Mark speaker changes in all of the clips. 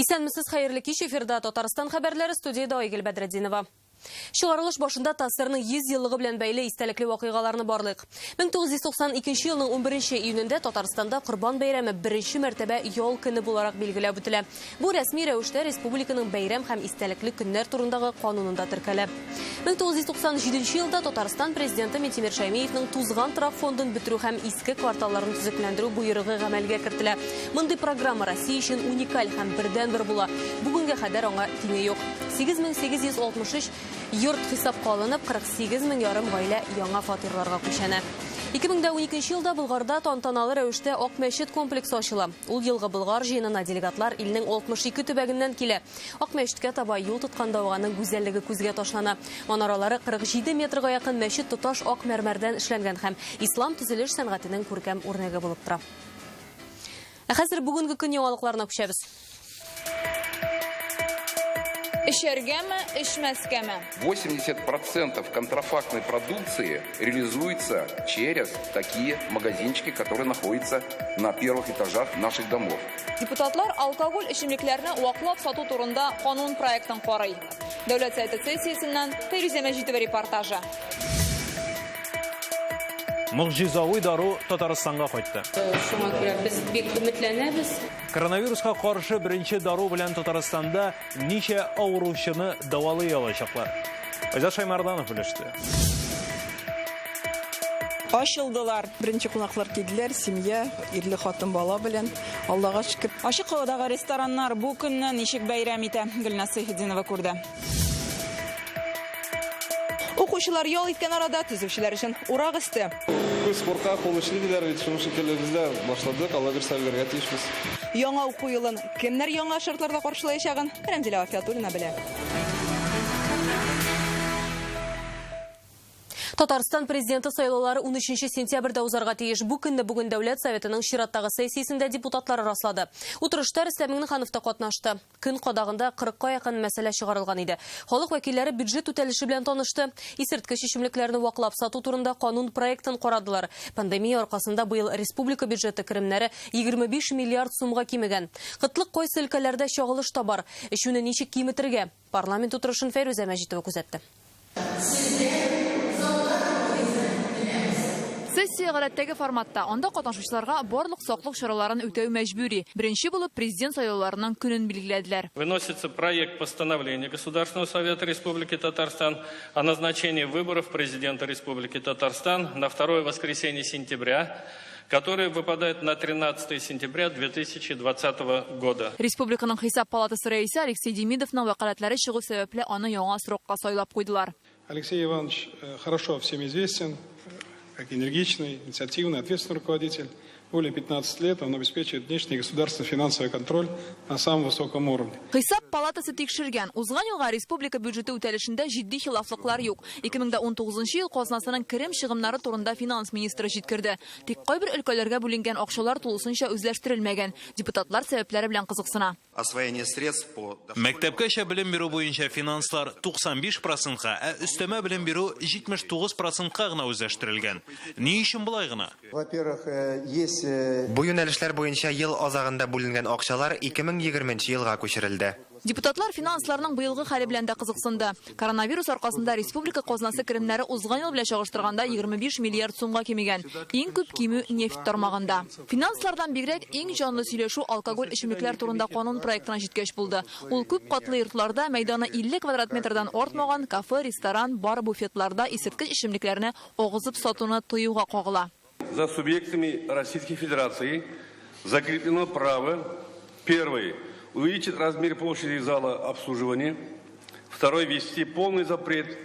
Speaker 1: Исәнмесез, хәерле кич, эфирда Татарстан хәбәрләре, студияда Айгөл Бәдретдинова. Чыгарылыш башында Тасырның 100 еллыгы белән бәйле истәлекле вакыйгаларны барлык. 1992 елның 11 июнендә Татарстанда Корбан бәйрәме беренче мәртәбә ял көне буларак билгеләп үтелә. Бу рәсми рәвештә республиканың бәйрәм һәм истәлекле көннәр турындагы канунында теркәлә. 1997 елда Татарстан президенты Минтимер Шәймиевнең тузган торак фондын бетерү һәм иске кварталларын төзекләндерү буйрыгы гамәлгә кертелә. Мондый программа Россия өчен уникаль һәм бердәнбер була. Бүгенгә кадәр аңа тиңе юк. 8863 йорт хисапка алынып, 48,5 гаилә яңа фатирларга күчәнә. 2012 елда Болгарда тантаналы рәвештә Ак мәчет комплексы ачыла. Ул елгы Болгар җыенына делегатлар илнең 62 төбәгеннән килә. Ак мәчеткә таба юл тотканда аның гүзәллеге күзгә ташлана. Манаралары 47 метрга якын мәчет тоташ ак мәрмәрдән эшләнгән һәм ислам төзелеш сәнгатенең күркәм үрнәге булып тора. Хәзер бүгенге көн яңалыкларына күчәбез.
Speaker 2: Эшергәме, эшмәскәме?
Speaker 3: 80% контрафактной продукции реализуется через такие магазинчики, которые находятся на первых этажах наших домов.
Speaker 2: Депутатлар алкоголь эчемлекләрне ваклап сату турында канун проектын карый. Дәүләт советы сессиясеннән Фәрүзә Мәҗитова репортажы.
Speaker 4: Мөгъҗизави дару Татарстанга кайтты.
Speaker 1: Шуңа күрә без бик өметләнәбез.
Speaker 4: Коронавируска каршы беренче дару белән Татарстанда ничә авыручыны дәвалый алачаклар. Айза Шаймарданов белеште.
Speaker 5: Ачылдылар. Беренче кунаклар килделәр, семья, ирле хатын бала белән. Аллага шөкер.
Speaker 2: Ачык һавадагы рестораннар бу көнне ничек бәйрәм итә? Гөлнас Сәйхетдинова күрде. Укучылар ял иткән арада төзүчеләр өчен урак өсте.
Speaker 6: Спортка кул эшлиләр, бит шуны шикелле бездә башладык, Алла бирсә бергә тиешбез.
Speaker 2: Яңа уку елын кемнәр яңа шартларда каршылаячагын Рәмзилә Афиатуллина белә.
Speaker 1: Татарстан президенты сайлаулары 13 сентябрьдә узарга тиеш. Бу көнне бүген Дәүләт Советының чираттагы сессиясендә депутатлар раслады. Утырышта Рөстәм Миңнеханов та катнашты. Көн кадагында 40-ка якын мәсьәлә чыгарылган иде. Халык вәкилләре бюджет үтәлеше белән танышты. Исерткеч эчемлекләрне ваклап сату турында канун проектын карадылар. Пандемия аркасында быел республика бюджеты керемнәре 25 миллиард сумга кимегән. Кытлык кайсы өлкәләрдә чагылыш та бар. Эшүне ничек киметергә? Парламент утырышын Фәрүзә Мәҗитова күзәтте.
Speaker 2: Сессия гадәттәге форматта. Анда катнашучыларга барлык саклык чараларын үтәү мәҗбүри. Беренче булып президент сайлауларының көнен билгеләделәр.
Speaker 7: Выносится проект постановления Государственного совета Республики Татарстан о назначении выборов президента Республики Татарстан на второе воскресенье сентября, который выпадает на 13 сентября 2020 года.
Speaker 2: Республиканың хисап палатасы рәисе Алексей Демидовның вәкаләтләре чыгу сәбәпле аны яңа срокка сайлап куйдылар.
Speaker 6: Алексей Иванович хорошо всем известен, как энергичный, инициативный, ответственный руководитель. Более 15 лет он обеспечивает внешний государственный финансовый контроль на самом высоком уровне.
Speaker 2: Хисап палатасы тикшергән. Узган елга республика бюджеты үтәлешендә җитди хилафлыклар юк. 2019 ел казнасының керем чыгымнары турында финанс министры җиткерде. Тик кайбер өлкәләргә бүленгән акчалар тулысынча үзләштерелмәгән. Депутатлар сәбәпләре белән кызыксына.
Speaker 8: Освоение средств по...
Speaker 4: Мәктәпкәчә белем бирү буенча финанслар 95%-ка, ә өстәмә белем бирү 79%-ка гына үзләштерелгән. Ни өчен булай гына?
Speaker 8: Во-первых, есть... Бу юнәлешләр буенча ел азагында бүленгән акчалар 2020 елга күчерелде.
Speaker 2: Депутатлар финансларның быелгы хәле белән дә кызыксынды. Коронавирус аркасында республика казнасы керемнәре узган ел белән чагыштырганда 25 миллиард сумга кимегән. Иң күп кимү нефть тармагында. Финанслардан бигрәк иң җанлы сөйләшү алкоголь эчемлекләр турында канун проектына җиткәч булды. Ул күп катлы йортларда мәйданы 50 квадрат метрдан артмаган кафе, ресторан, бар, буфетларда исерткеч эчемлекләрне агызып сатуны тыюга кагыла.
Speaker 9: За субъектами Российской Федерации закреплено право, первый, увеличить размер площади зала обслуживания, второй, ввести полный запрет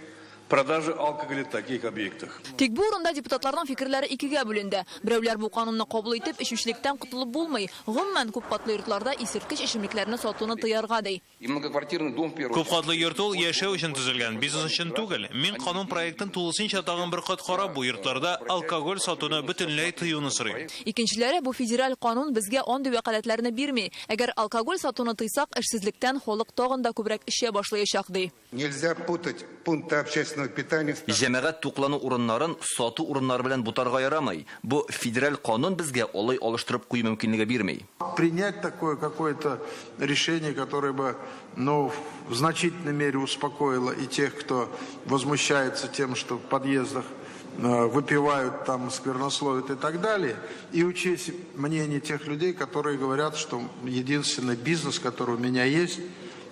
Speaker 9: продажи алкоголя в таких объектах.
Speaker 2: Тик бу урында депутатларның фикерләре икегә бүленде. Берәүләр бу канунны кабул итеп, эчүчлектән кутылып булмый. Гомумән күп катлы йортларда исерткеч эчемлекләрне сатуны тыярга ди.
Speaker 4: Күп катлы йорт ул яшәү өчен төзелгән, бизнес өчен түгел. Мин канун проектын тулысынча тагын бер кат карап, бу йортларда алкоголь сатуны бөтенләй тыюны сорый.
Speaker 2: Икенчеләре бу федераль канун безгә андый вәкаләтләрне бирми. Әгәр алкоголь сатуны тыйсак, эшсезлектән халык тагын да күбрәк эчә башлаячак ди.
Speaker 8: Нельзя путать пункты общественного
Speaker 10: общественного питания.
Speaker 11: Җәмәгать туклану урыннарын сату урыннары белән бутарга ярамый. Бу федераль канун безгә алай алыштырып кую мөмкинлеге бирми.
Speaker 12: Принять такое какое-то решение, которое бы, в значительной мере успокоило и тех, кто возмущается тем, что в подъездах выпивают, там сквернословят и так далее, и учесть мнение тех людей, которые говорят, что единственный бизнес, который у меня есть,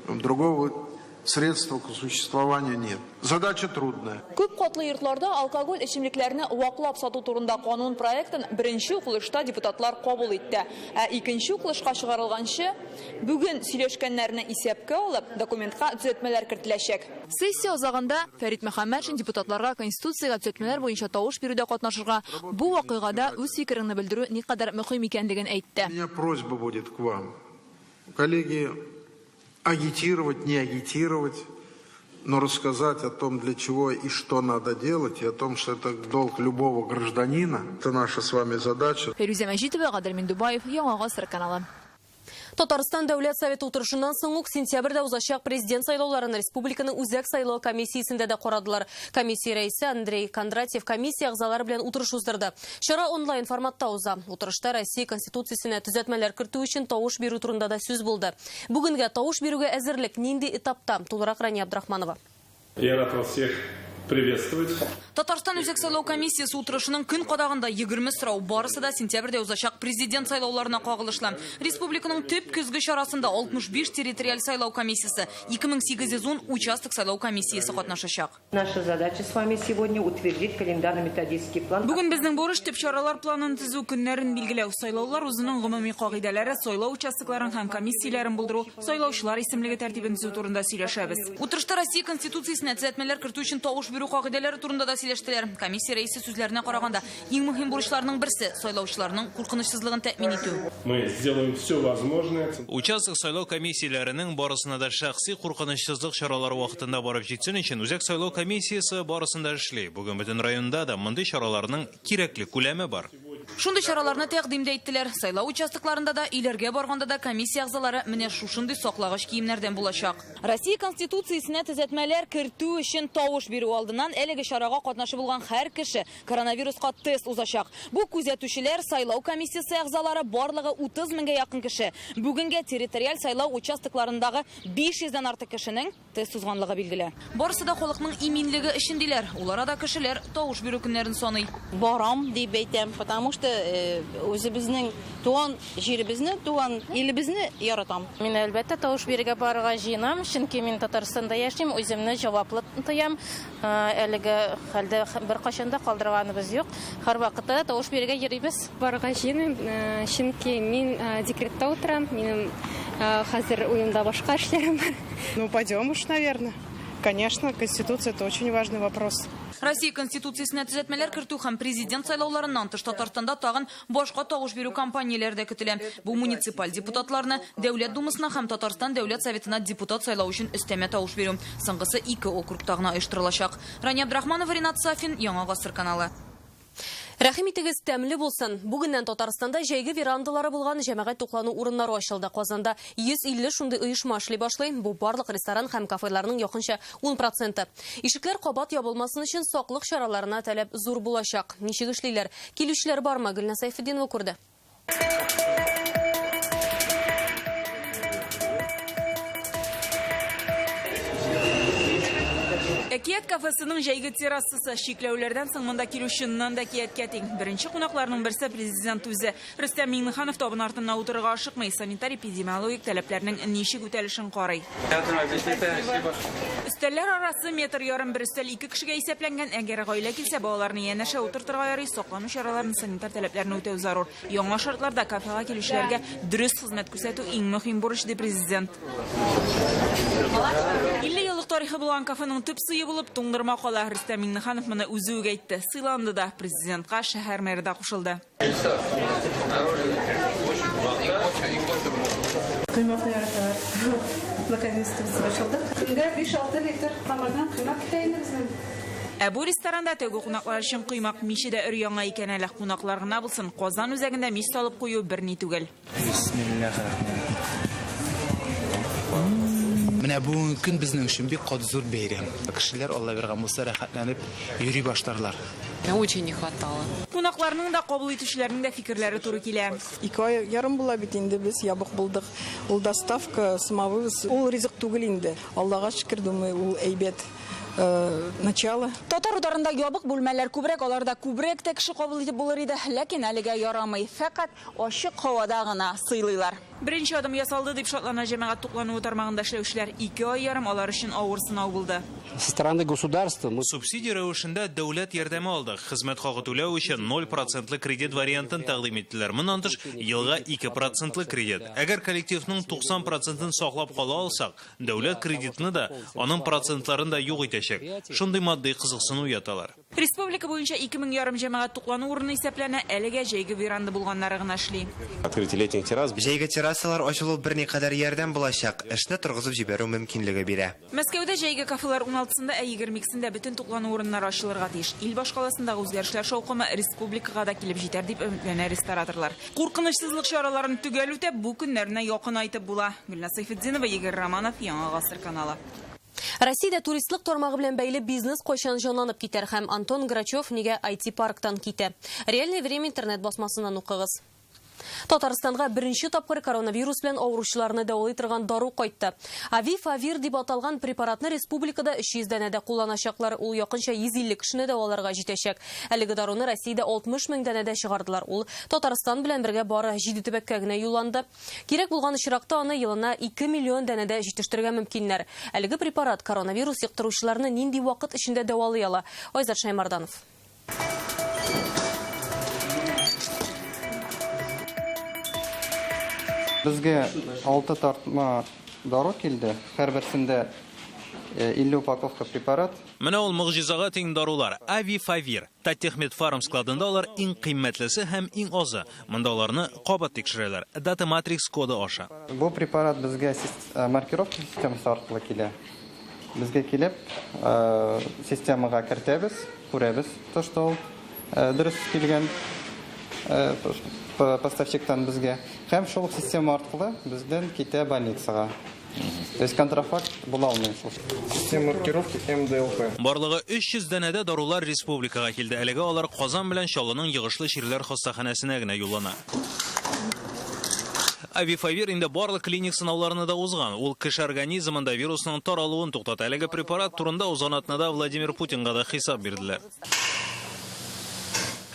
Speaker 12: другого средства к существованию нет. Задача трудная.
Speaker 2: Күп катлы йортларда алкоголь эчемлекләрне ваклап сату турында канун проектын беренче укылышта депутатлар кабул итте. Икенче укылышка чыгарылганчы, бүген сөйләшкәннәрне исәпкә алып, документка төзәтмәләр кертеләчәк. Сессия узагында Фәрит Мөхәммәтшин депутатларга конституциягә төзәтмәләр буенча тавыш бирүдә катнашырга, бу вакыйгада үз фикерен белдерү никадәр мөһим икәнлеген әйтте.
Speaker 12: У меня просьба будет к вам, коллеги, агитировать, не агитировать, но рассказать о том, для чего и что надо делать, и о том, что это долг любого гражданина. Это наша с вами задача.
Speaker 2: Феруза Мәҗитова, Гадел Миндубаев, Яңа Гасыр каналы.
Speaker 1: Татарстан Дәүләт Советы утырышыннан соң ук сентябрьдә узачак президент сайлауларын республиканың үзәк сайлау комиссиясендә дә карадылар. Комиссия рәисе Андрей Кондратьев комиссия әгъзалары белән утырыш уздырды. Чара онлайн форматта уза. Утырышта Россия конституциясенә төзәтмәләр кертү өчен тавыш бирү турында да сүз булды. Бүгенгә тавыш бирүгә әзерлек нинди этапта? Тулырак Рания Абдрахманова.
Speaker 13: Я рад вас всех приветствовать.
Speaker 2: Татарстан үзәк сайлау комиссиясе утырышының көн кадагында 20 сорау барысы да сентябрьдә узачак президент сайлауларына кагылышлы. Республиканың төп көзге чарасында 65 территориаль сайлау комиссиясе, 2810 участок сайлау комиссиясе катнашачак.
Speaker 14: Наша задача с вами сегодня утвердить календарно-методический план.
Speaker 2: Бүген безнең бурыч төп чаралар планын төзү, көннәрен билгеләү, сайлаулар үзенең гомуми кагыйдәләре, сайлау участокларын һәм комиссияләрен булдыру, сайлаучылар исемлеге тәртибен төзү турында сөйләшәбез. Утырышта Россия конституциясенә төзәтмәләр кертү өчен тавыш бирү кагыйдәләре турында да сөйләштеләр. Комиссия рәисе сүзләренә караганда, иң мөһим бурычларның берсе сайлаучыларның куркынычсызлыгын тәэмин итү.
Speaker 13: Мы сделаем все возможное.
Speaker 4: Участок сайлау комиссияләренең барысына да шәхси куркынычсызлык чаралары вакытында барып җитсен өчен үзәк сайлау комиссиясе барысында эшли. Бүген бөтен районда да мондый чараларның кирәкле күләме бар.
Speaker 2: Шундый чараларны тәкъдим иттеләр. Сайлау участокларында да, иләргә барганда да комиссия әгъзалары менә шушындый саклагыч киемнәрдән булачак. Россия конституциясенә төзәтмәләр кертү өчен тавыш бирү алдыннан әлеге чарага катнашып булган һәр кеше коронавируска тест узачак. Бу күзәтүчеләр сайлау комиссиясе әгъзалары барлыгы 30 меңгә якын кеше. Бүгенгә территориаль сайлау участокларындагы 500дән артык кешенең тест узганлыгы билгеле. Барысы да халыкның иминлеге өчен диләр. Улар да кешеләр тавыш бирү көннәрен саный.
Speaker 15: Барам дип әйтәм, потому что үзебезнең туган җиребезне, туган илебезне яратам.
Speaker 16: Мин әлбәттә тавыш бирергә барырга җыенам, чөнки мин Татарстанда яшим, үземне җаваплы тоям. Әлеге хәлдә беркайчан да калдырганыбыз юк. Һәр вакытта тавыш бирергә йөрибез.
Speaker 17: Барырга җыенам, чөнки мин декретта утырам, минем хәзер уенда башка эшләрем бар.
Speaker 5: Ну, пойдем уж, наверное. Конечно, Конституция – это очень важный вопрос.
Speaker 2: Россия конституциясенә төзәтмәләр кертү һәм президент сайлауларыннан тыш Татарстанда тагын башка тавыш бирү кампанияләре дә көтелә. Бу муниципаль депутатларны Дәүләт Думасына һәм Татарстан Дәүләт Советына депутат сайлау өчен өстәмә тавыш бирү. Соңгысы 2 округта гына оештырылачак. Рания Абдрахманова, Ринат Сафин, Яңа Гасыр каналы.
Speaker 1: Рәхим итегез, тәмле булсын. Бүгеннән Татарстанда җәйге верандалары булган җәмәгать туклану урыннары ачылды. Казанда 150 шундый оешма эшли башлый. Бу барлык ресторан һәм кафеларның якынча 10%. Ишекләр кабат ябылмасын өчен саклык чараларына таләп зур булачак. Ничек эшлиләр? Килүчеләр бармы? Гөлнә Сайфетдинова күрде.
Speaker 2: Әкият кафесының җәйге террасасы шикләүләрдән соң монда килүченнән дә кияткә тиң. Беренче кунакларның берсе президент үзе. Рөстәм Миңнеханов табын артына утырырга ашыкмый, санитар-эпидемиологик таләпләрнең ничек үтәлешен карый. Өстәлләр арасы метр ярым, бер өстәл 2 кешегә исәпләнгән. Әгәр гаилә килсә, балаларны янәшә утыртырга ярый, саклану чараларын, санитар таләпләрне үтәү зарур. Яңа шартларда кафега килүчеләргә дөрес хезмәт күрсәтү иң мөһим бурыч, ди президент. 50 еллык тарихы булган кафеның төп сые булып туңдырма кала. Рөстәм Миңнеханов моны үзе үк әйтте. Сыйланды да, президентка шәһәр мэры да кушылды.
Speaker 17: Кыйммәтле яраталар. Наконец-то без ачылды. Көндә 5-6 литр тамырдан кыйммәт китәйне безнең.
Speaker 2: Бу ресторанда тәүге кунаклар өчен кыймак миче дә өр-яңа икән, әле кунаклар гына булсын. Казан үзәгендә мич салып кую берни түгел.
Speaker 10: Менә бүгенге көн безнең өчен бик каты зур бәйрәм. Кешеләр Алла биргән булса рәхәтләнеп йөри башларлар.
Speaker 2: Очень не хватало. Кунакларның да кабул итүчеләрнең дә фикерләре туры килә.
Speaker 5: 2 ай ярым була бит инде без ябык булдык. Ул доставка, самовывоз, ул ризык түгел инде. Аллага шөкер, думаю, ул әйбәт начало.
Speaker 2: Татар ударында ябык бүлмәләр күбрәк, аларда күбрәк тә кеше кабул итеп булыр иде, ләкин әлегә ярамый. Фәкать ачык һавада гына сыйлыйлар. Беренче адым ясалды дип шатлана җәмәгать туклануы тармагында эшләүчеләр 2 ай ярым алар өчен авыр сынау булды.
Speaker 18: Со стороны государства мы
Speaker 4: Субсидия рәвешендә дәүләт ярдәме алдык. Хезмәт хакы түләү өчен 0% кредит вариантын тәкъдим иттеләр. Моннан тыш елга 2% кредит. Әгәр коллективның 90%-ын саклап кала алсак, дәүләт кредитны да, аның процентларын да юк итәчәк. Шундый матди кызыксыну яталар.
Speaker 2: Республика буенча 2000 ярым җәмәгать туклану урыны исәпләнә, әлегә җәйге веранда булганнары гына эшли.
Speaker 8: Открытие летних террас. Җәйге террасалар ачылу берникадәр ярдәм булачак. Эшне торгызып җибәрү мөмкинлеге бирә.
Speaker 2: Мәскәүдә җәйге кафелар 16-сында, 20-сендә бөтен туклану урыннары ачылырга тиеш. Ил башкаласындагы үзгәрешләр шаукымы республикага да килеп җитәр дип өметләнә рестораторлар. Куркынычсызлык чараларын төгәл үтәп, бу көннәренә якын айтып була. Гөлнас Сайфетдинова, Игорь Романов, Яңа гасыр каналы.
Speaker 1: Россиядә туристлык тармагы белән бәйле бизнес кайчан җанланып китәр һәм Антон Грачев нигә IT-парктан китә? Реальное время интернет басмасыннан укыгыз. Татарстанга беренче тапкыр коронавирус белән авыручыларны дәвалый торган дару кайтты. Авифавир дип аталган препаратны республикада 300 дәнәдә кулланачаклар. Ул якынча 150 кешене дәваларга җитәчәк. Әлеге даруны Россиядә 60 мең дәнәдә чыгардылар. Ул Татарстан белән бергә бары 7 төбәккә генә юлланды. Кирәк булган очракта аны елына 2 миллион дәнәдә җитештерергә мөмкиннәр. Әлеге препарат коронавирус йоктыручыларны нинди вакыт эчендә дәвалый ала? Айзат Шаймарданов.
Speaker 19: Безгә 6 тартма дару килде. Һәр берсендә 50 упаковка препарат.
Speaker 4: Менә ул мөгъҗизага тиң дарулар. Авифавир. Татехмет фарм складында алар иң кыйммәтлесе һәм иң азы. Монда аларны кабат тикшерәләр. Data Matrix коды аша.
Speaker 19: Бу препарат безгә маркировка системасы аркылы килә. Безгә килеп, системага кертәбез, күрәбез, что ул дөрес килгән поставщиктан безгә. Һәм шул система аркылы бездән китә больницага. То есть контрафакт була алмый. Система маркировки МДЛП.
Speaker 4: Барлыгы 300 дәнәдә дарулар республикага килде. Әлегә алар Казан белән Чаллының йогышлы ширләр хастаханәсенә генә юллана. Авифавир инде барлык клиник сынауларны да узган. Ул кеше организмында вирусның таралуын туктата. Әлеге препарат турында узган атнада Владимир Путинга да хисап бирделәр.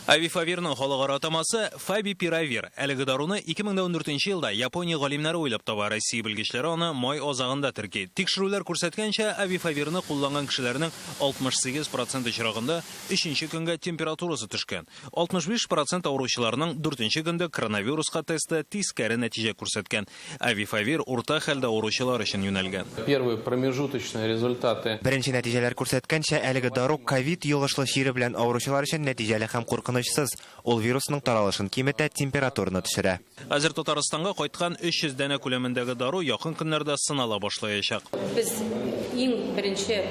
Speaker 4: Авифавирның халыкара атамасы Фабипиравир. Әлеге даруны 2014 елда Япония галимнәре уйлап таба. Россия белгечләре аны май азагында терки. Тикшерүләр күрсәткәнчә, авифавирны кулланган кешеләрнең 68% очрагында 3нче көнгә температурасы төшкән. 65% авыручыларның 4нче көндә коронавируска тесты тискәре нәтиҗә күрсәткән. Авифавир урта хәлдә авыручылар өчен юнәлгән.
Speaker 20: Первые промежуточные результаты.
Speaker 8: Беренче нәтиҗәләр күрсәткәнчә, әлеге дару ковид йогышлы шире белән авыручылар өчен нәтиҗәле һәм куркынычлы. Ул вирусның таралышын киметә, температураны төшерә.
Speaker 4: Хәзер Татарстанга кайткан 300 дәнә күләмендәге дару якын көннәрдә сынала башлаячак.
Speaker 21: Без иң беренче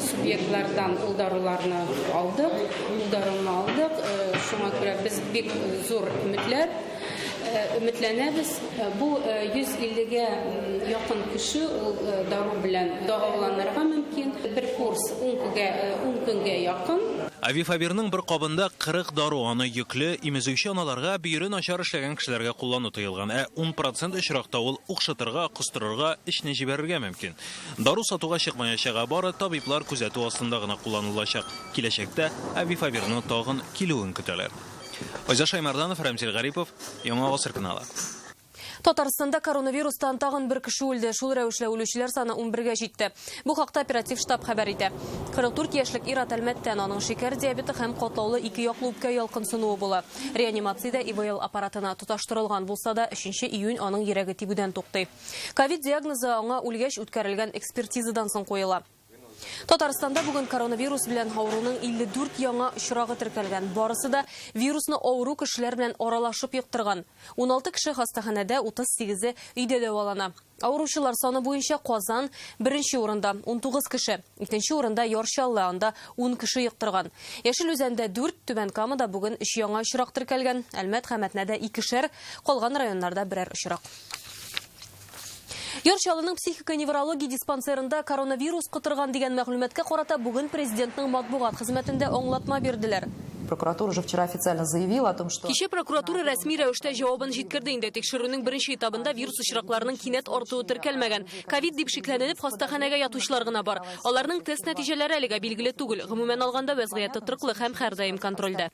Speaker 21: субъектлардан ул даруларны алдык. Шуңа күрә без бик зур өметләнәбез. Бу 150гә якын кеше ул дару белән дәваланырга мөмкин. Бер курс 10 көнгә якын.
Speaker 4: Авифавирның бер кабында 40 дару, аны йөкле имезүче аналарга, бөере начар эшләгән кешеләргә куллану тыелган. 10% очракта ул укшытырга, кыстырырга, эшне җибәрергә мөмкин. Дару сатуга чыкмаячагы бары табиблар күзәтү астында гына кулланылачак. Киләчәктә авифавирның тагын килүен көтәләр. Айзат Шаймарданов, Рамзил Гарипов, Яңа гасыр каналы.
Speaker 1: Татарстанда коронавирустан тагын бер кеше үлде. Шул рәвешле үлүчеләр саны 11гә җитте. Бу хакта оператив штаб хәбәр итә. 44 яшьлек Ират Әлмәттән аның шикәр диабеты һәм катлаулы 2 яклы үпкә ялкынсынуы була. Реанимациядә ИВЛ аппаратына тоташтырылган булса да, 3 июнь аның йөрәге тибүдән туктый. Ковид диагнозы аңа үлгәч үткәрелгән экспертизадан соң куела. Татарстанда бүген коронавирус белән авыруның 54 яңа очрагы теркәлгән. Барысы да вирусны авыру кешеләр белән аралашып йоктырган. 16 кеше хастаханәдә, 38-е өйдә дәвалана. Авыручылар саны буенча Казан беренче урында 19 кеше, икенче урында Ярчаллы, анда 10 кеше йоктырган. Яшел Үзәндә 4, Түбән Камада бүген 3 яңа очрак теркәлгән. Әлмәт һәм Мәтнәдә 2-шәр, калган районнарда берәр очрак. Ярчалының психика-неврология диспансерында коронавирус кытырган дигән мәгълүматка карата бүген президентның матбугат хезмәтендә аңлатма бирделәр.
Speaker 2: Прокуратура уже вчера официально заявила о том, что...
Speaker 1: Кичә прокуратура рәсми рәвештә җавабын җиткерде инде. Тикшерүнең беренче этабында вирус очракларының кинәт артуы теркәлмәгән. Ковид дип шикләнелеп хастаханәгә ятучылар гына бар. Аларның тест нәтиҗәләре әлегә билгеле түгел. Гомумән алганда вазгыять тотрыклы һәм һәрдаим контрольдә.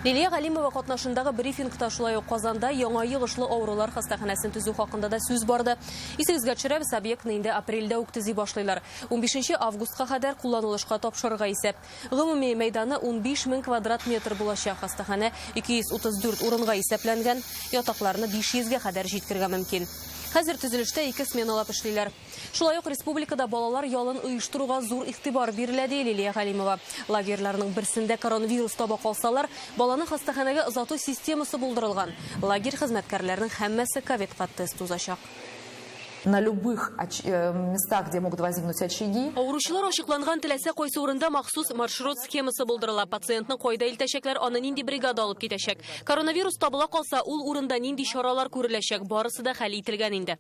Speaker 1: Лилия Галимова катнашындагы брифингта шулай ук Казанда яңа йогышлы авырулар хастаханәсен төзү хакында да сүз барды. Исегезгә төшерәбез, объектны инде апрельдә үк төзи башлыйлар. 15 августка кадәр кулланылышка тапшырырга исәп. Гомуми мәйданы 15 000 квадрат метр булачак хастаханә 234 урынга исәпләнгән. Ятакларны 500-гә кадәр җиткергә мөмкин. Хәзер төзелештә 2 сменалап эшлиләр. Шулай ук республикада балалар ялын оештыруга зур игътибар бирелә, ди Лилия Галимова. Лагерьларның берсендә коронавирус таба калсалар, баланы хастаханәгә озату системасы булдырылган. Лагерь хезмәткәрләренең һәммәсе ковидка тест узачак.
Speaker 2: На любых местах, где могут возникнуть очаги.
Speaker 1: Авыручылар ачыкланган теләсә кайсы урында махсус маршрут схемасы булдырыла. Пациентны кайда илтәчәкләр, аны нинди бригада алып китәчәк. Коронавирус табыла калса, ул урында нинди чаралар күреләчәк, барысы да хәл ителгән инде.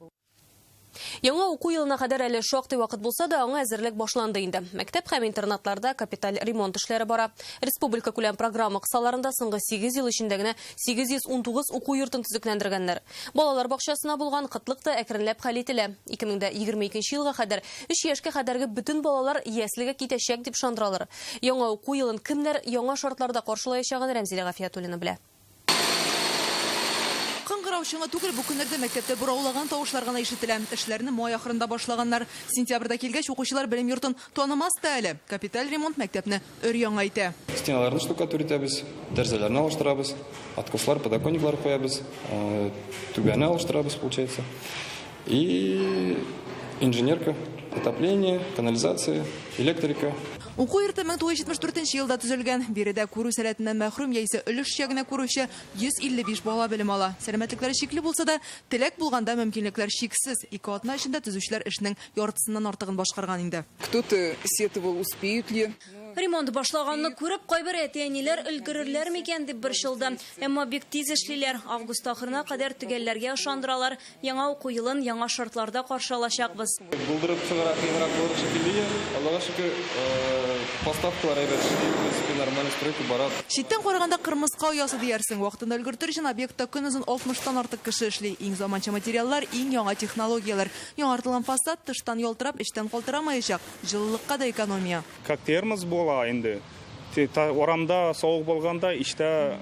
Speaker 1: Яңа уку елына кадәр әле шактый вакыт булса да, аңа әзерлек башланды инде. Мәктәп һәм интернатларда капиталь ремонт эшләре бара. Республика күләм программа кысаларында соңгы 8 ел эчендә генә 819 уку йортын төзекләндергәннәр. Балалар бакчасына булган кытлык да әкренләп хәл ителә. 2022 елга кадәр 3 яшькә кадәрге бөтен балалар яслегә китәчәк дип шандралар. Яңа уку елын кемнәр яңа шартларда каршылаячагын Рәмзилә Гафиятуллина белә.
Speaker 2: Кыңгыраучыңа түгел, бу көннәрдә мәктәптә бураулаган тавышлар гына ишетелә. Эшләрне май ахырында башлаганнар. Сентябрьдә килгәч, укучылар белем йортын танымас та әле. Капиталь ремонт мәктәпне өр-яңа итә.
Speaker 3: Стеналарны штукатуритәбез, дәрҗәләрне алыштырабыз, откослар, подоконниклар куябыз, түбәне алыштырабыз, получается. И инженерка, отопление, канализация, электрика.
Speaker 2: Уку йорты 1974 елда төзелгән. Биредә күрү сәләтеннән мәхрүм яисә өлеш чагына күрүче 155 бала белем ала. Сәламәтлекләре шикле булса да, теләк булганда мөмкинлекләр шиксез. 2 атна эчендә төзүчеләр эшнең яртысыннан артыгын башкарган инде.
Speaker 22: Кто-то сетовал, успеют ли.
Speaker 23: Ремонт башлаганны күреп, кайбер әтиәниләр өлгерерләр микән дип борчылды. Әмма бик тиз эшлиләр. Август ахырына кадәр төгәлләргә ышандыралар. Яңа уку елын яңа шартларда каршы алачакбыз.
Speaker 3: Булдырып чыгарак булыр шикелле. Аллага шөкер, поставкалар нормально стройка барат.
Speaker 2: Читтән караганда кырмыска оясы диярсең. Вакытында өлгертер өчен объектта көнөзен 60тан артык кеше эшли. Иң заманча материаллар, иң яңа технологиялар. Яңартылган фасад тыштан ялтырап, эчтән калтырамаячак. Җылылыкка да экономия.
Speaker 24: Как термос була инде. Орамда соғық болғанда іште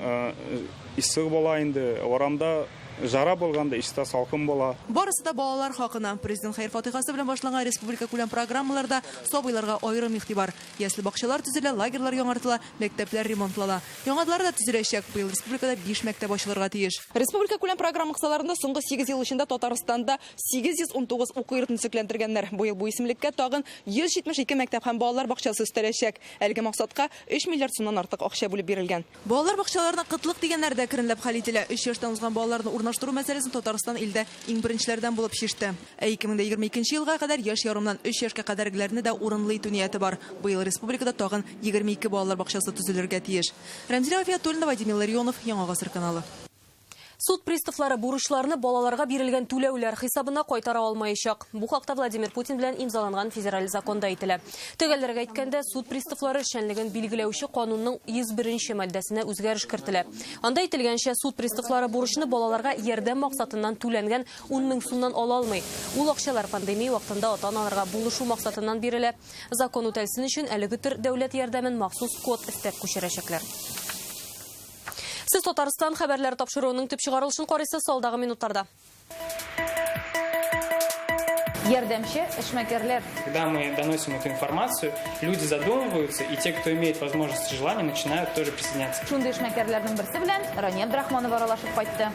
Speaker 24: иссig бола инде. Орамда жара болғанда іште салқын бола.
Speaker 2: Барысы да балалар хакына. Президент Хәйр фатихасы белән башлаган республика күләм программаларда сабыйларга аерым игътибар. Ясли бакчалар төзелә, лагерьлар яңартыла, мәктәпләр ремонтлана. Яңадлары да төзеләчәк. Быел республикада 5 мәктәп ачылырга тиеш. Республика күләм программа кысаларында соңгы 8 ел эчендә Татарстанда 819 уку йортын төзекләндергәннәр. Быел бу исемлеккә тагын 172 мәктәп һәм балалар бакчасы өстәләчәк. Әлеге максатка 3 миллиард сумнан артык акча бүлеп бирелгән. Балалар бакчаларына кытлык дигәннәр дә керенләп хәл ителә. 3 яшьтән узган балаларны урнаштыру мәсьәләсен Татарстан илдә иң беренчеләрдән булып шиште. 2022 елга кадәр яшь ярымнан 3 яшькә кадәргеләрне дә урынлы итү нияте бар. Быел республикада тагын 22 балалар бакчасы төзелергә тиеш. Рәмзилә Гафиятуллина, Вадим Илларионов, Яңа гасыр каналы.
Speaker 1: Суд приставлары бурычларны балаларга бирелгән түләүләр хисабына кайтара алмаячак. Бу хакта Владимир Путин белән имзаланган федераль законда әйтелә. Төгәлләргә әйткәндә, суд приставлары эшчәнлеген билгеләүче канунның 101нче маддәсенә үзгәреш кертелә. Анда әйтелгәнчә, суд приставлары бурычны балаларга ярдәм максатыннан түләнгән 10 000 сумнан ала алмый. Ул акчалар пандемия вакытында ата-аналарга булышу максатыннан бирелә. Закон үтәлсен өчен әлеге төр дәүләт ярдәмен махсус код өстәп күчерәчәкләр. Сез Татарстан хәбәрләре тапшыруының төп чыгарылышын карыйсыз алдагы минутларда.
Speaker 23: Ярдәмче эшмәкәрләр.
Speaker 25: Когда мы доносим эту информацию, люди задумываются, и те, кто имеет возможность и желание, начинают тоже присоединяться.
Speaker 23: Шундый эшмәкәрләрнең берсе белән Рания Абдрахманова аралашып кайтты.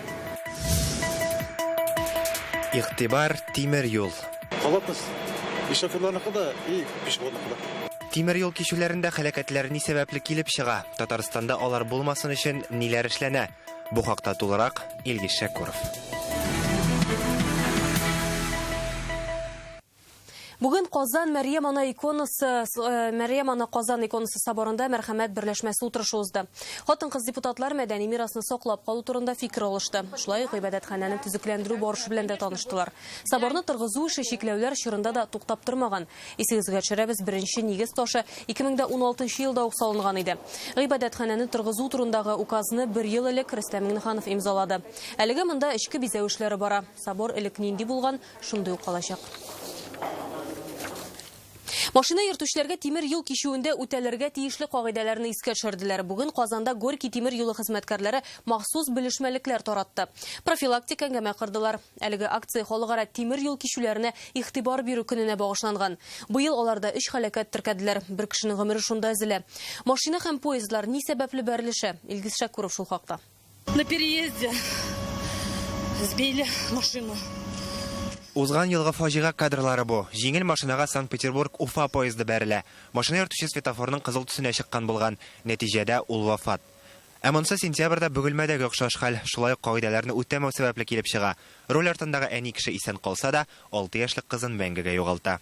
Speaker 8: Игътибар тимер юл.
Speaker 26: Халатыз. Ишәферләрне да и пешеходны да.
Speaker 8: Тимер юл кишүләрендә һәлакәтләр ни сәбәпле килеп чыга? Татарстанда алар булмасын өчен ниләр эшләнә? Бу хакта тулырак Илгиз Шәкүров.
Speaker 1: Бүген Казан Мәрьям ана Казан иконасы соборында мәрхәмәт берләшмәсе утырышы узды. Хатын-кыз депутатлар мәдәни мирасын саклап калу турында фикер алышты. Шулай ук гыйбадәтханәне төзекләндерү барышы белән дә таныштылар. Соборны торгызу эше шикләүләр чорында да туктап тормаган. Исегезгә төшерәбез, беренче нигез ташы 2016 елда ук салынган иде. Гыйбадәтханәне торгызу турындагы указны 1 ел элек Рөстәм Миңнеханов имзалады. Әлегә монда эчке бизәү эшләре бара. Собор элек нинди булган, шундый ук калачак. Машина йөртүчеләргә тимер юл кишүендә үтәлергә тиешле кагыйдәләрне искә төшерделәр. Бүген Казанда Горький тимер юлы хезмәткәрләре махсус белешмәлекләр таратты. Профилактик әңгәмә кырдылар. Әлеге акция халыкара тимер юл кишүләренә игътибар бирү көненә багышланган. Быел аларда 3 һәлакәт теркәделәр. Бер кешенең гомере шунда өзелә. Машина һәм поездлар ни сәбәпле бәрелешә? Илгиз Шакуров шул хакта.
Speaker 6: На переезде сбили машину.
Speaker 8: Узган елгы фаҗига кадрлары бу. Җиңел машинага Санкт-Петербург-Уфа поезды бәрелә. Машина йөртүче светофорның кызыл төсенә чыккан булган. Нәтиҗәдә ул вафат. Ә монысы сентябрьдә бөгелмәдәге охшаш хәл. Шулай ук кагыйдәләрне үтәмәү сәбәпле килеп чыга. Руль артындагы әни кеше исән калса да, 6 яшьлек кызын мәңгегә югалта.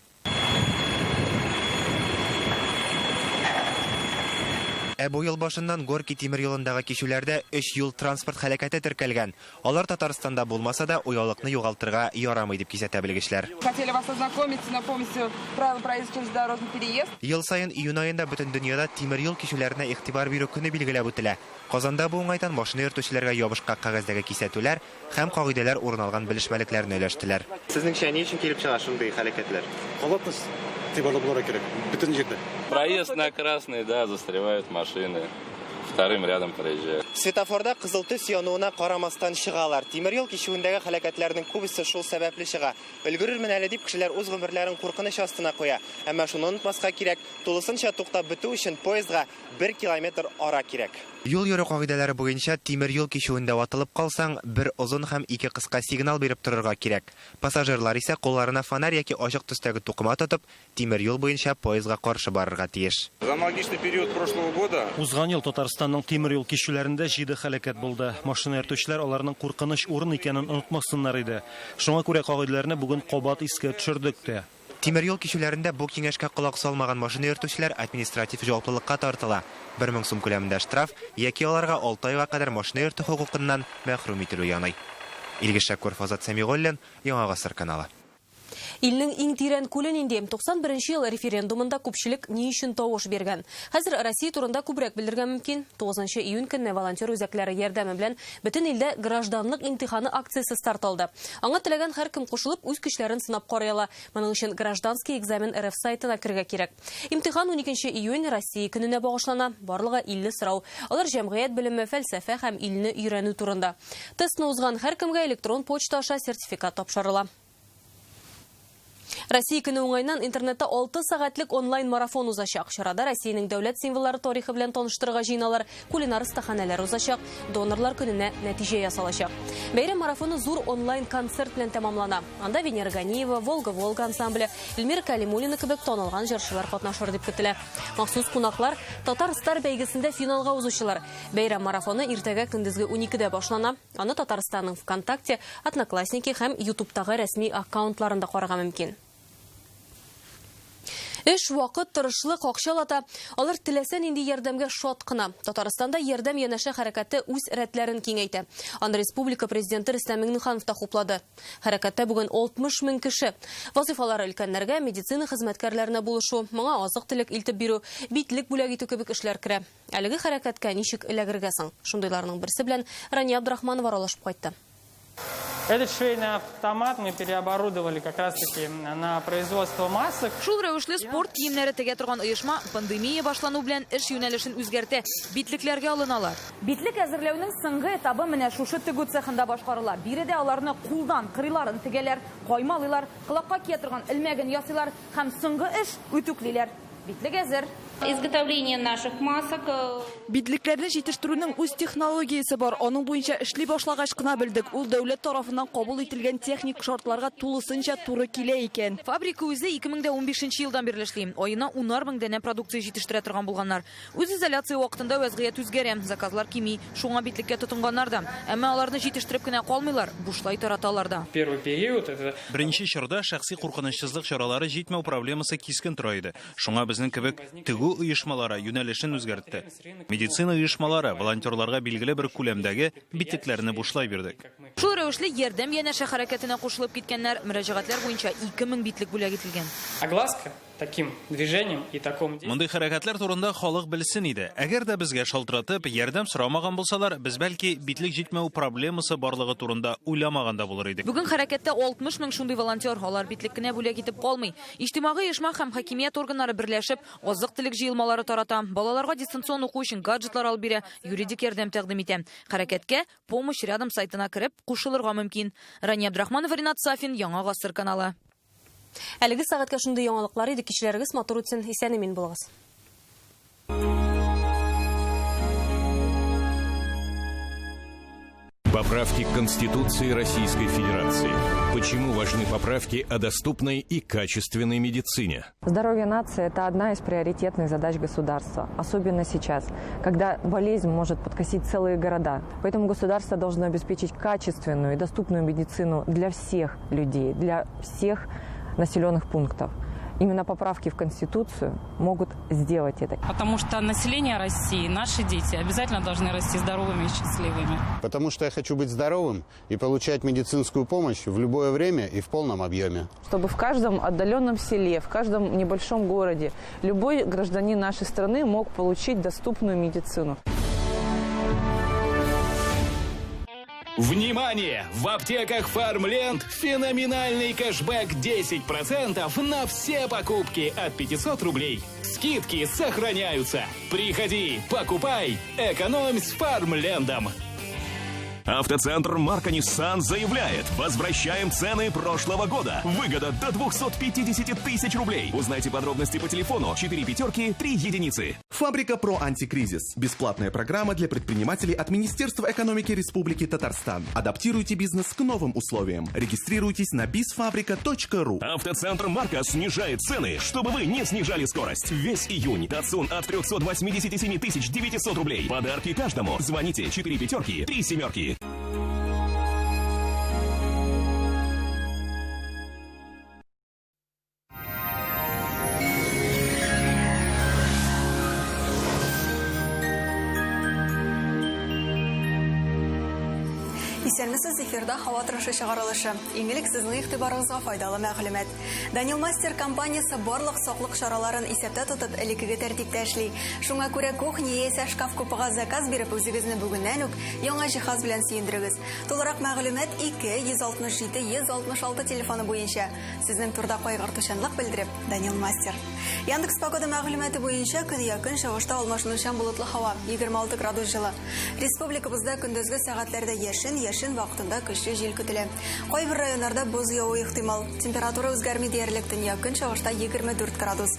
Speaker 8: Бу ел башыннан Горький тимер юлындагы кишүләрдә 3 юл транспорт һәлакәте теркәлгән. Алар Татарстанда булмаса да, уялыкны югалтырга ярамый дип кисәтә белгечләр.
Speaker 22: Хотели вас ознакомить, напомнить правила проезда через дорожный переезд.
Speaker 8: Ел сайын июнь аенда бөтен дөньяда тимер юл кишүләренә игътибар бирү көне билгеләп үтелә. Казанда бу уңайдан машина йөртүчеләргә ябышка кәгазьдәге кисәтүләр һәм кагыйдәләр урын алган белешмәлекләрне өләштеләр. Сезнеңчә ни өчен килеп чыга шундый һәлакәтләр?
Speaker 26: Халатность тибалыклары керек. Бүтән җирдә.
Speaker 7: Проезд на красный, да, застревают машины. Вторым рядом проезжают.
Speaker 8: Светофорда кызыл төс януына карамастан чыгалар. Тимер юл кишүендәге һәлакәтләрнең күбесе шул сәбәпле чыга. Өлгерермен әле дип кешеләр үз гомерләрен куркыныч астына куя. Әмма шуны онытмаска кирәк, тулысынча туктап бетү өчен поездга 1 километр ара кирәк. Юл йөрү кагыйдәләре буенча тимер юл кишүендә ватылып калсаң, 1 озын һәм 2 кыска сигнал биреп торырга кирәк. Пассажирлар исә кулларына фонарь яки ачык төстәге тукыма тотып, тимер юл буенча поездга каршы барырга тиеш.
Speaker 24: За аналогичный период прошлого года
Speaker 9: узган ел Татарстанның тимер юл кишүләрендә 7 һәлакәт булды. Машина йөртүчеләр аларның куркыныч урын икәнен онытмасыннар иде. Шуңа күрә кагыйдәләрне бүген кабат искә төшердек тә.
Speaker 8: Тимер юл кишүләрендә бу киңәшкә колак салмаган машина йөртүчеләр административ җаваплылыкка тартыла. 1000 сум күләмендә штраф яки аларга 6 айга кадәр машина йөртү хукукыннан мәхрүм ителү яный. Илгиз Шакуров, Азат Сәмигуллин, Яңа Гасыр каналы.
Speaker 1: Илнең иң тирән күле нинди? 91 ел референдумында күпчелек ни өчен тавыш биргән? Хәзер Россия турында күбрәк белергә мөмкин. 9 июнь көнне волонтер үзәкләре ярдәме белән бөтен илдә гражданлык имтиханы акциясе старт алды. Аңа теләгән һәркем кушылып үз көчләрен сынап карыяла. Моның өчен гражданский экзамен РФ сайтына кирергә кирәк. Имтихан 12 июнь Россия көненә багышлана. Барлыгы 50 сорау. Алар җәмгыять белеме, фәлсәфә һәм илне өйрәнү турында. Тестны узган һәркемгә электрон почта аша сертификат тапшырыла. Россия көне уңайнан интернетта 6 сәгатьлек онлайн марафон узачак. Чарада Россиянең дәүләт символлары тарихы белән таныштырырга җыйналар, кулинар стаханәләр узачак, донорлар көненә нәтиҗә ясалачак. Бәйрәм марафоны зур онлайн концерт белән тәмамлана. Анда Венера Ганиева, Волга ансамбле, Эльмира Калимуллина кебек танылган җырчылар катнашыр дип көтелә. Махсус кунаклар Татар Стар бәйгесендә финалга узучылар. Бәйрәм марафоны иртәгә көндезге 12дә башлана. Аны Татарстанның ВКонтакте, Одноклассники һәм YouTube'тагы рәсми аккаунтларында карарга мөмкин. Эш вакыт тырышлык акчалата, алар теләсә нинди ярдәмгә шат кына. Татарстанда ярдәм янәшә хәрәкәте үз рәтләрен киңәйтә. Аны республика президенты Рөстәм Миңнеханов та хуплады. Хәрәкәттә бүген 60 мең кеше. Вазифалары өлкәннәргә, медицина хезмәткәрләренә булышу, моңа азык-төлек илтеп бирү, битлек бүләк итү кебек эшләр керә. Әлеге хәрәкәткә ничек эләгергә соң? Шундыйларның берсе белән Рания Абдрахманова аралашып кайтты.
Speaker 25: Этот швейный автомат мы переоборудовали как раз-таки на производство масок.
Speaker 2: Шул рәвешле спорт киемнәре тегә торган оешма пандемия башлану белән эш юнәлешен үзгәртә. Битлекләргә алыналар.
Speaker 11: Битлек әзерләүнең соңгы этабы менә шушы тегү цехында башкарыла. Биредә аларны кулдан кырыйларын тегәләр, каймалыйлар, колакка кия торган элмәген ясыйлар һәм соңгы эш үтүклиләр. Битлек әзер.
Speaker 21: Изготовление наших масок.
Speaker 2: Битлекләрне җитештерүнең үз технологиясе бар. Аның буенча эшли башлагач кына белдек. Ул дәүләт тарафыннан кабул ителгән техник шартларга тулысынча туры килә икән. Фабрика үзе 2015 елдан бирле эшли. Аена 10 мең дәнә продукция җитештерә торган булганнар. Үз изоляция вакытында вазгыять үзгәрә. Заказлар кими, шуңа битлеккә тотынганнар да. Әмма аларны җитештереп кенә калмыйлар, бушлай тараталар да.
Speaker 25: Первый период это
Speaker 4: Беренче чорда шәхси куркынычсызлык чаралары җитмәү проблемасы кискен тора иде. Шуңа безнең кебек тегү оешмалары юнәлешен үзгәртте. Медицина оешмалары волонтерларга билгеле бер күләмдәге битлекләрне бушлай бирдек.
Speaker 2: Шул рәвешле ярдәм янәше хәрәкәтенә кушылып киткәннәр мөрәҗәгатьләр буенча 2000 битлек бүләк ителгән.
Speaker 25: огласка таким движением и таком действием.
Speaker 4: Мондый хәрәкәтләр турында халык белсен иде. Әгәр дә безгә шалтыратып ярдәм сорамаган булсалар, без бәлки битлек җитмәү проблемасы барлыгы турында уйламаган да булыр идек.
Speaker 2: Бүген хәрәкәттә 60 мең шундый волонтер, алар битлек кенә бүләк итеп калмый. Иҗтимагый оешма һәм хакимият органнары берләшеп, азык-төлек җыелмалары тарата, балаларга дистанцион уку өчен гаджетлар алып бирә, юридик ярдәм тәкъдим итә. Хәрәкәткә помощь рядом сайтына кирип кушылырга мөмкин. Рания Абдрахманова, Ринат Сафин, Яңа гасыр каналы.
Speaker 1: Әлеге сәгатькә шундый яңалыклар иде, кичләрегез матур үтсен, исән-имин булыгыз.
Speaker 12: Поправки к Конституции Российской Федерации. Почему важны поправки о доступной и качественной медицине?
Speaker 13: Здоровье нации – это одна из приоритетных задач государства, особенно сейчас, когда болезнь может подкосить целые города. Поэтому государство должно обеспечить качественную и доступную медицину для всех людей, для всех населенных пунктов. Именно поправки в Конституцию могут сделать это.
Speaker 6: Потому что население России, наши дети обязательно должны расти здоровыми и счастливыми.
Speaker 18: Потому что я хочу быть здоровым и получать медицинскую помощь в любое время и в полном объеме.
Speaker 13: Чтобы в каждом отдаленном селе, в каждом небольшом городе любой гражданин нашей страны мог получить доступную медицину.
Speaker 14: Внимание! В аптеках Фармленд феноменальный кэшбэк 10% на все покупки от 500 рублей. Скидки сохраняются. Приходи, покупай, экономь с Фармлендом.
Speaker 15: Автоцентр марка Nissan заявляет: возвращаем цены прошлого года. Выгода до 250 тысяч рублей. Узнайте подробности по телефону 4 пятерки 3 единицы.
Speaker 16: Фабрика Про Антикризис. Бесплатная программа для предпринимателей от Министерства экономики Республики Татарстан. Адаптируйте бизнес к новым условиям. Регистрируйтесь на bizfabrika.ru.
Speaker 15: Автоцентр марка снижает цены, чтобы вы не снижали скорость. Весь июнь Datsun от 387 900 рублей. Подарки каждому. Звоните 4 пятерки 3 семерки.
Speaker 17: Исәнмесез, эфирда һава торышы чыгарылышы. Иңелек сезнең игътибарыгызга файдалы мәгълүмат. Daniel Master компаниясе барлык саклык чараларын исәптә тотып элекеге тәртиптә эшли. Шуңа күрә кухня яисә шкаф купыга заказ биреп, үзегезне бүгеннән үк яңа җиһаз белән сөендерегез. Тулырак мәгълүмат 2-167-166 телефоны буенча. Сезнең турда кайгыртучанлык белдереп, Daniel Master. Яндекс погода мәгълүматы буенча көн якын чыгышта алмашынучан болытлы һава, 26 градус җылы. Республикабызда көндезге сәгатьләрдә яшен вакытында көчле җил көтелә. Кайбер районнарда боз явуы ихтимал. Температура үзгәрми диярлек, төньяк көн чыгышта 24 градус.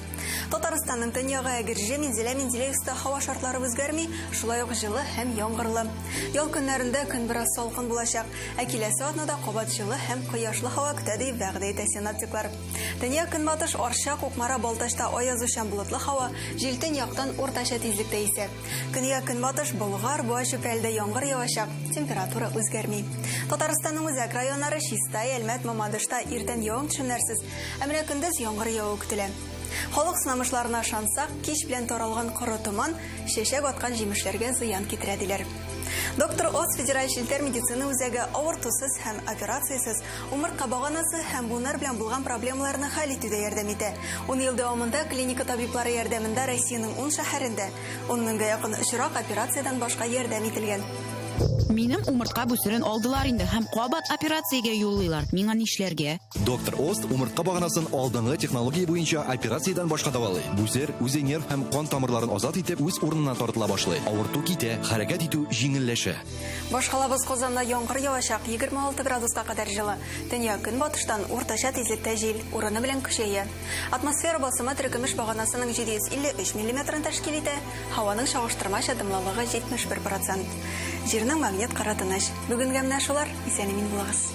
Speaker 17: Татарстанның төньягы Әгерҗе, Мензелә өстә һава шартлары үзгәрми, шулай ук җылы һәм яңгырлы. Ял көннәрендә көн бераз салкын булачак, ә киләсе атнада кабат җылы һәм кояшлы һава көтә дип вәгъдә итә синоптиклар. Төньяк көнбатыш Арча, Кукмара, Балтачта аязучан болытлы һава, җил төньяктан уртача тизлектә исә. Көньяк көнбатыш Болгар, Буа чүпрәлдә яңгыр явачак, температура үзгәрми. Татарстанның үзәк районнары Чистай, Әлмәт, Мамадышта иртән явым-төшемнәрсез, әмма көндез яңгыр явуы көтелә. Халык сынамышларына ышансак, кич белән таралган коры туман чәчәк аткан җимешләргә зыян китерә диләр. Доктор Оз федераль челтәр медицина үзәге авыртусыз һәм операциясыз умыртка баганасы һәм буыннар белән булган проблемаларны хәл итүдә ярдәм итә. 10 ел дәвамында клиника табиблары ярдәмендә Россиянең 10 шәһәрендә 10 меңгә якын очрак операциядән башка ярдәм ителгән.
Speaker 3: Минем умыртка бүсерен алдылар инде һәм кабат операциягә юллыйлар. Миңа нишләргә?
Speaker 5: Доктор Ост умыртка баганасын алдынгы технология буенча операциядән башка давалый. Бүсер үзе нерв һәм кан тамырларын азат итеп үз урынына тартыла башлый. Авырту китә, хәрәкәт итү җиңелләшә.
Speaker 17: Башкалабыз Казанда яңгыр явачак 26 градуска кадәр җылы. Төньяк көнбатыштан уртача тизлектә җил, урыны белән көчәя. Атмосфера басымы теркемеш баганасының 753 мм тәшкил итә, һаваның чагыштырмача дымлылыгы 71%. Җирнең магнит кара тыныч. Бүгенгә менә шулар, исән-имин булыгыз.